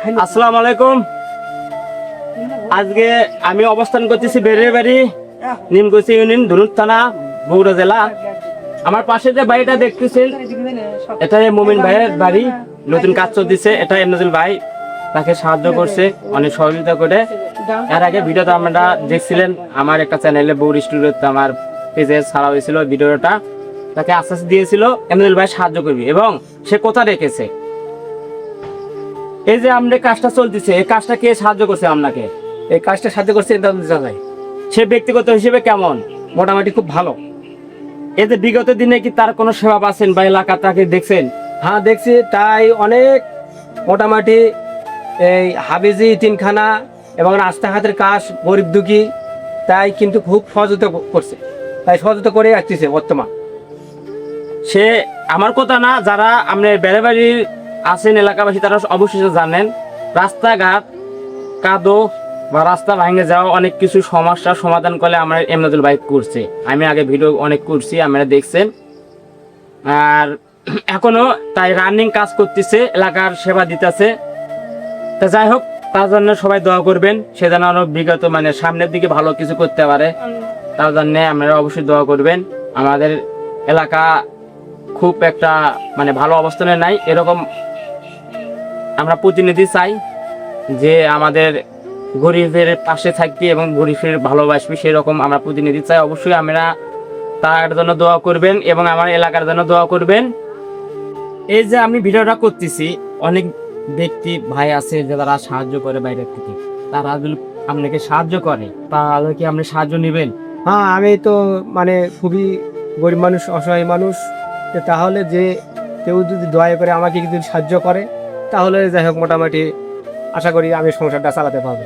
আসসালামু আলাইকুম। আজকে আমি অবস্থান করতেছি বেড়েবাড়ি নিমকুচি ইউনিয়ন ধুনুট থানা বগুড়া জেলা। আমার পাশে যে বাড়িটা দেখতেছেন এটা মুমিন ভাইয়ের বাড়ি, নতুন কাজ চলতেছে। এটা এমনাজুল ভাই তাকে সাহায্য করছে, অনেক সহযোগিতা করে। এর আগে ভিডিওটা আপনারা দেখছিলেন আমার একটা চ্যানেলে বগুড়া স্টুডিওতে আমার পেজে ছাড়া হয়েছিল ভিডিওটা। তাকে আশ্বাস দিয়েছিল এমনাজুল ভাই সাহায্য করবে এবং সে কথা রেখেছে। এই যে আমাদের কাজটা চলতেছে, এই কাজটা কে সাহায্য করছে আপনাকে? এই কাজটা সাথে করছে জানাই। সে ব্যক্তিগত হিসেবে কেমন? মোটামুটি খুব ভালো। এই যে বিগত দিনে কি তার কোনো সেবা পাচ্ছেন বা এলাকা তাকে দেখছেন? হ্যাঁ দেখছি, তাই অনেক মোটামুটি এই হাবিজি তিনখানা এবং রাস্তাঘাটের কাজ গরিব দুঃখী তাই কিন্তু খুব সহযোগিতা করছে, তাই সহযোগিতা করে আসতেছে বর্তমান। সে আমার কথা না, যারা আপনার বেড়াবাড়ির আছেন এলাকাবাসী তারা অবশ্যই জানেন রাস্তাঘাট কাদো বা রাস্তা ভাঙে যাওয়া অনেক কিছু সমস্যার সমাধান করে আমার এমনাজুল ভাই করছে। আমি আগে ভিডিও অনেক করছি, আপনারা দেখছেন। আর এখনো তাই রানিং কাজ করতেছে, এলাকার সেবা দিতেছে। তা যাই হোক, তার জন্য সবাই দোয়া করবেন, সে যেন আরো বিগত সামনের দিকে ভালো কিছু করতে পারে। তার জন্য আপনারা অবশ্যই দোয়া করবেন। আমাদের এলাকা খুব একটা ভালো অবস্থানে নাই, এরকম আমরা প্রতিনিধি চাই যে আমাদের গরিবের পাশে থাকবে এবং গরিবের ভালোবাসবে, সেরকম আমরা প্রতিনিধি চাই। অবশ্যই আমরা তার জন্য দোয়া করবেন এবং আমার এলাকার জন্য দোয়া করবেন। এই যে আমি ভিডিওটা করতেছি, অনেক ব্যক্তি ভাই আছে যে তারা সাহায্য করে বাইরের থেকে, তারা যদি আপনাকে সাহায্য করে তাহলে কি আপনি সাহায্য নেবেন? হ্যাঁ, আমি তো খুবই গরিব মানুষ, অসহায় মানুষ। তাহলে যে কেউ যদি দয়া করে আমাকে যদি সাহায্য করে তাহলে যাই হোক মোটামুটি আশা করি আমি সংসারটা চালাতে পারবো।